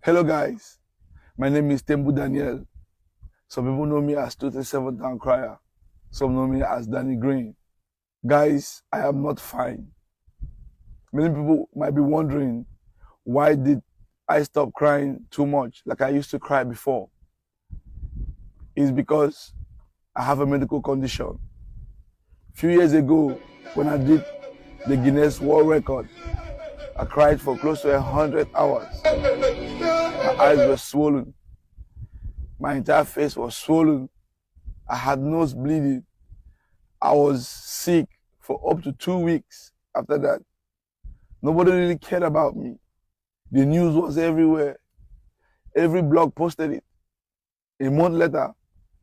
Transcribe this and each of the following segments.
Hello guys, my name is Tembu Daniel. Some people know me as 237 Towncryer. Some know me as Danny Green. Guys, I am not fine. Many people might be wondering, why did I stop crying too much like I used to cry before? It's because I have a medical condition. A few years ago, when I did the Guinness World Record, I cried for close to 100 hours. My eyes were swollen. My entire face was swollen. I had nose bleeding. I was sick for up to 2 weeks after that. Nobody really cared about me. The news was everywhere. Every blog posted it. A month later,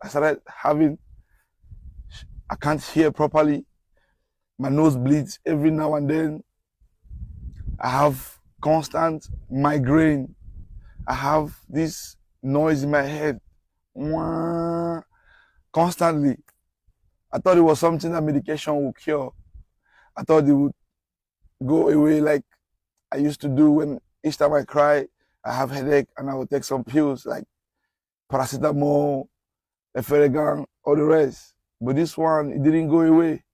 I started I can't hear properly. My nose bleeds every now and then. I have constant migraine. I have this noise in my head. Constantly. I thought it was something that medication would cure. I thought it would go away like I used to do when each time I cry, I have headache and I would take some pills like paracetamol, efferegan, all the rest. But this one, it didn't go away.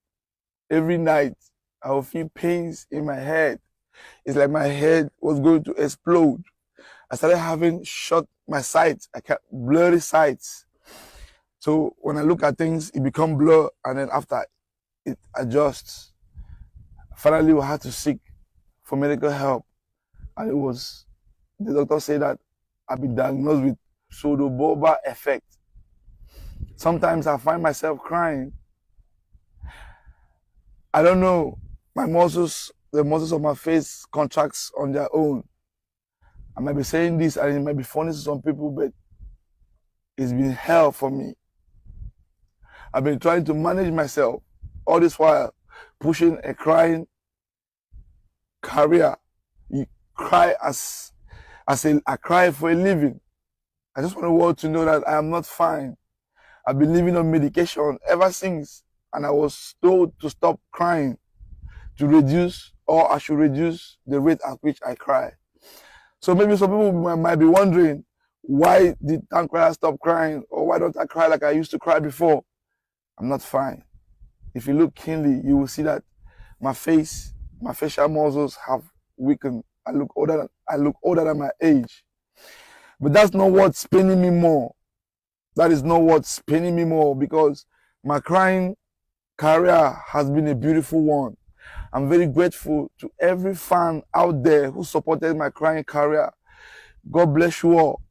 Every night, I would feel pains in my head. It's like my head was going to explode. I started having my sight. I kept blurry sights. So when I look at things, it becomes blur, and then after it adjusts. Finally, we had to seek for medical help, and the doctor said that I've been diagnosed with pseudobulbar effect. Sometimes I find myself crying. I don't know. The muscles of my face contracts on their own. I might be saying this and it might be funny to some people, but it's been hell for me. I've been trying to manage myself all this while, pushing a crying career. You cry I cry for a living. I just want the world to know that I am not fine. I've been living on medication ever since, and I was told to stop crying, I should reduce the rate at which I cry. So maybe some people might be wondering, why did Towncryer stop crying? Or why don't I cry like I used to cry before? I'm not fine. If you look keenly, you will see that my facial muscles have weakened. I look older than my age. But that's not what's paining me more. That is not what's paining me more, because my crying career has been a beautiful one. I'm very grateful to every fan out there who supported my crying career. God bless you all.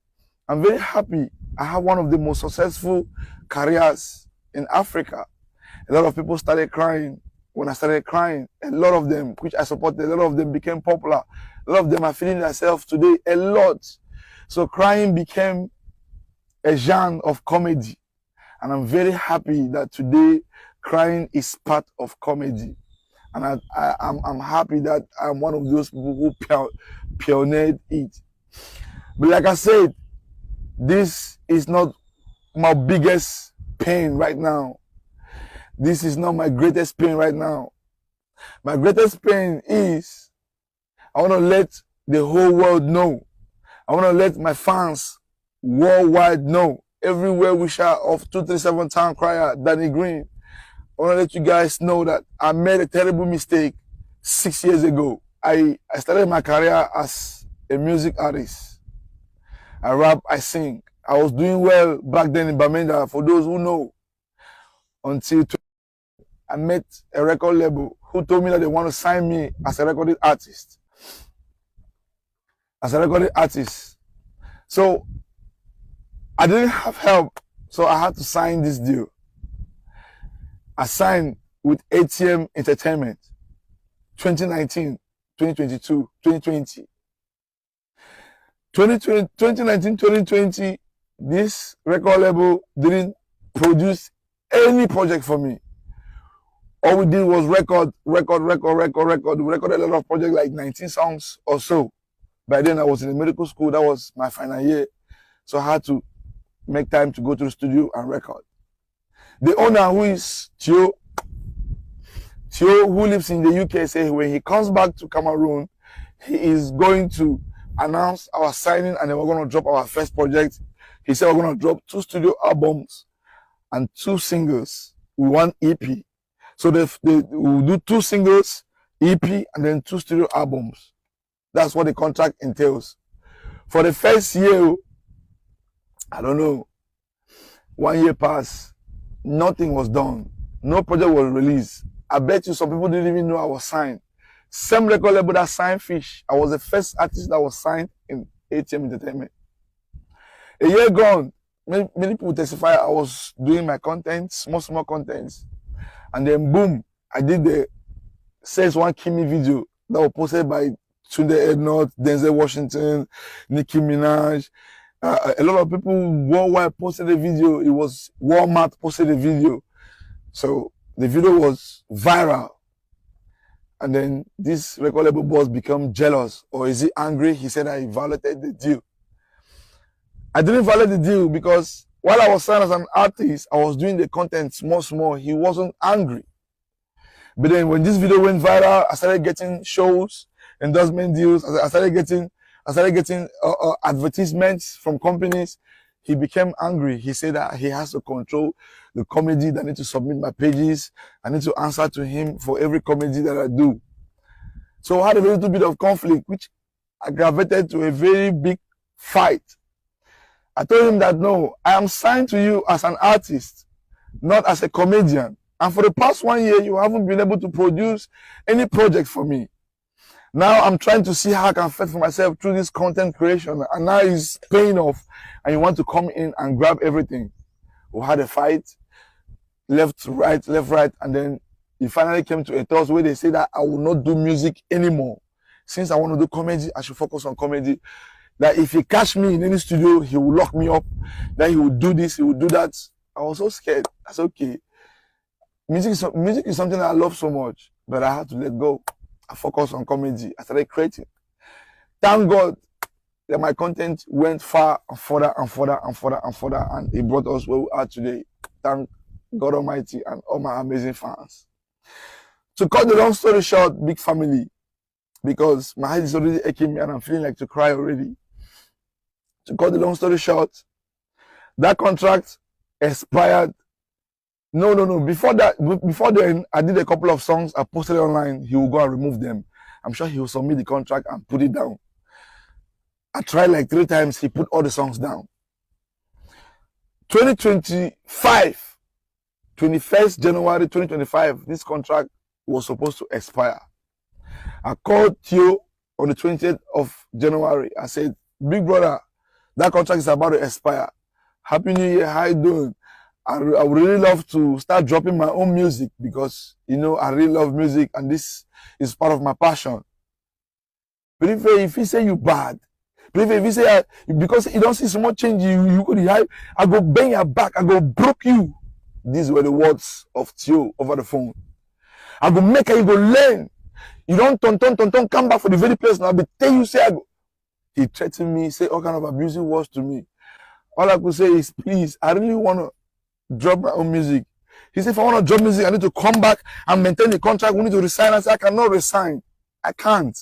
I'm very happy. I have one of the most successful careers in Africa. A lot of people started crying when I started crying. A lot of them, which I supported, a lot of them became popular. A lot of them are feeling themselves today a lot. So crying became a genre of comedy. And I'm very happy that today crying is part of comedy. And I'm happy that I'm one of those people who pioneered it. But like I said, this is not my biggest pain right now. This is not my greatest pain right now. My greatest pain is I want to let the whole world know. I want to let my fans worldwide know. Everywhere we shout of 237 Towncryer, Danny Green. I want to let you guys know that I made a terrible mistake 6 years ago. I started my career as a music artist. I rap, I sing. I was doing well back then in Bamenda, for those who know. Until I met a record label who told me that they want to sign me as a recorded artist. So I didn't have help, so I had to sign this deal. I signed with ATM Entertainment 2019, 2022, 2020. 2019, 2020, this record label didn't produce any project for me. All we did was record. We recorded a lot of projects, like 19 songs or so. By then I was in a medical school. That was my final year. So I had to make time to go to the studio and record. The owner, who is Theo, who lives in the UK, said when he comes back to Cameroon, he is going to announced our signing and then we're going to drop our first project. He said we're going to drop 2 studio albums and 2 singles with 1 EP. So they will do 2 singles, EP, and then 2 studio albums. That's what the contract entails. For the first year, I don't know, 1 year passed, nothing was done. No project was released. I bet you some people didn't even know I was signed. Same record label that signed Fish. I was the first artist that was signed in ATM Entertainment. A year gone, many people testify I was doing my content, small contents. And then boom, I did the Says One Kimi video that was posted by Tunde Ednot, Denzel Washington, Nicki Minaj. A lot of people worldwide posted the video. It was Walmart posted the video. So the video was viral. And then this record label boss become jealous, or is he angry? He said I violated the deal. I didn't violate the deal because while I was signed as an artist, I was doing the content small. He wasn't angry. But then when this video went viral, I started getting shows, endorsement deals. I started getting advertisements from companies. He became angry. He said that he has to control the comedy, that I need to submit my pages. I need to answer to him for every comedy that I do. So I had a little bit of conflict, which aggravated to a very big fight. I told him that, no, I am signed to you as an artist, not as a comedian. And for the past 1 year, you haven't been able to produce any project for me. Now I'm trying to see how I can fend for myself through this content creation. And now it's paying off. And you want to come in and grab everything. We had a fight, left, right. And then it finally came to a toss where they say that I will not do music anymore. Since I want to do comedy, I should focus on comedy. That if he catch me in any studio, he will lock me up. That he will do this, he will do that. I was so scared. I said, okay. Music is something that I love so much, but I had to let go. I focused on comedy. I started creating. Thank God that my content went far and further, and it brought us where we are today. Thank God Almighty and all my amazing fans. To cut the long story short, big family, because my head is already aching me and I'm feeling like to cry already. To cut the long story short, that contract expired. No. Before then, I did a couple of songs. I posted it online. He will go and remove them. I'm sure he will submit the contract and put it down. I tried like 3 times. He put all the songs down. 2025, 21st January 2025, this contract was supposed to expire. I called Theo on the 20th of January. I said, big brother, that contract is about to expire. Happy New Year. How you doing? I would really love to start dropping my own music because, you know, I really love music and this is part of my passion. But if he say you bad, but if he say, because you don't see so much change, you could hype, I go bang your back, I go broke you. These were the words of Theo over the phone. I go make you go learn. You don't ton, come back for the very place now, but tell you, say, I go. He threatened me, say all kind of abusive words to me. All I could say is, please, I really want to drop my own music. He said, if I want to drop music, I need to come back and maintain the contract. We need to resign. I said, I cannot resign. I can't.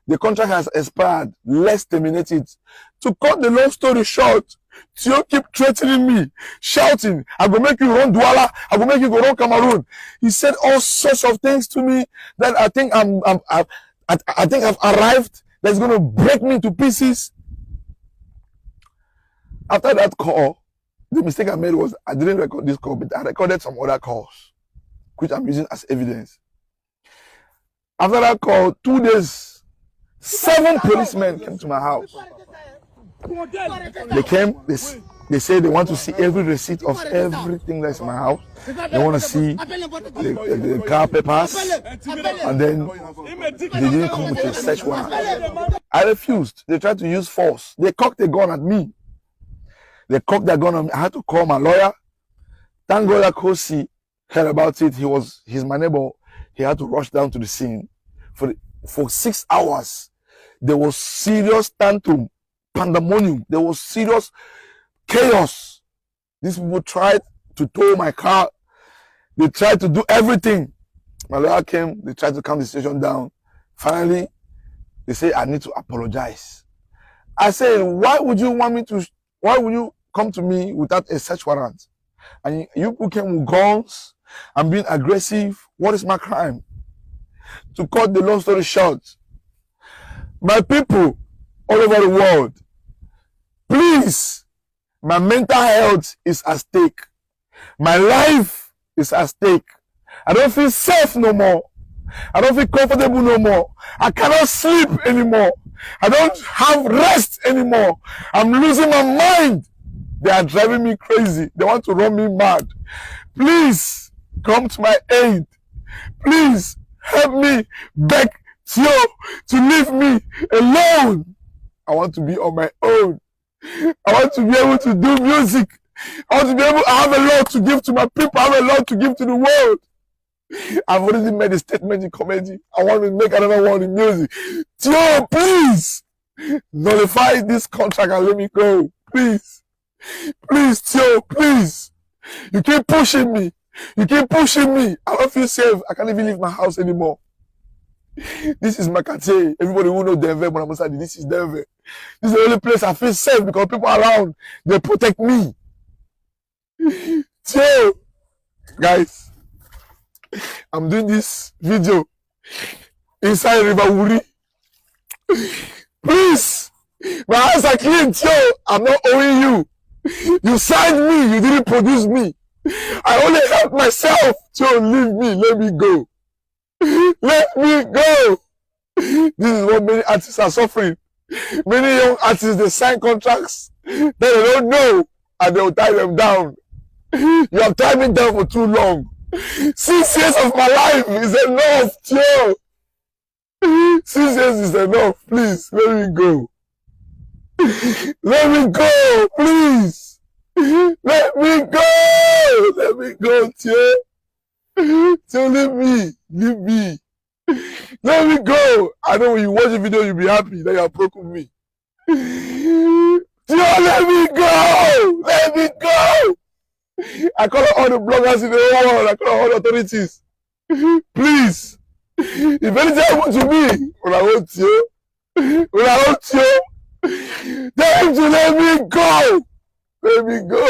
The contract has expired. Let's terminate it. To cut the long story short, Theo keep threatening me, shouting, I will make you run Douala, I will make you go run Cameroon. He said all sorts of things to me that I think I've arrived, that's going to break me to pieces. After that call, the mistake I made was I didn't record this call, but I recorded some other calls, which I'm using as evidence. After that call, 2 days, 7 policemen came to my house. They came, they said they want to see every receipt of everything that's in my house. They want to see the car papers, and then they didn't come with a search warrant. I refused. They tried to use force. They cocked a gun at me. They cocked their gun on me. I had to call my lawyer. Thank God that Kosi heard about it. He's my neighbor. He had to rush down to the scene. For 6 hours, there was serious tantrum, pandemonium. There was serious chaos. These people tried to tow my car. They tried to do everything. My lawyer came. They tried to calm the situation down. Finally, they say I need to apologize. I said, why would you come to me without a search warrant? And you people came with guns and being aggressive. What is my crime? To cut the long story short, my people all over the world, please, my mental health is at stake. My life is at stake. I don't feel safe no more. I don't feel comfortable no more. I cannot sleep anymore. I don't have rest anymore. I'm losing my mind. They are driving me crazy. They want to run me mad. Please come to my aid. Please help me beg you to leave me alone. I want to be on my own. I want to be able to do music. I want to be able to have a lot to give to my people. I have a lot to give to the world. I've already made a statement in comedy. I want to make another one in music. Tio, please nullify this contract and let me go. Please. Please, Tio, please. You keep pushing me. You keep pushing me. I don't feel safe. I can't even leave my house anymore. This is Makate. Everybody who knows Denver, but I'm saying this is Denver. This is the only place I feel safe because people around, they protect me. Tio, guys, I'm doing this video inside River Wuri. Please, my hands are clean, Tio. I'm not owing you. You signed me, you didn't produce me. I only helped myself. Tio, leave me, let me go. Let me go. This is what many artists are suffering. Many young artists, they sign contracts that they don't know and they'll tie them down. You have tied me down for too long. 6 years of my life is enough, Tio. 6 years is enough. Please, let me go. Let me go, please. Let me go. Let me go, Tio. Tio, leave me. Leave me. Let me go. I know when you watch the video, you'll be happy that you have broken me. Tio, let me go. Let me go. I call all the bloggers in the world. I call all the authorities. Please. If anything happens to me, when I want you, tell him to let me go. Let me go.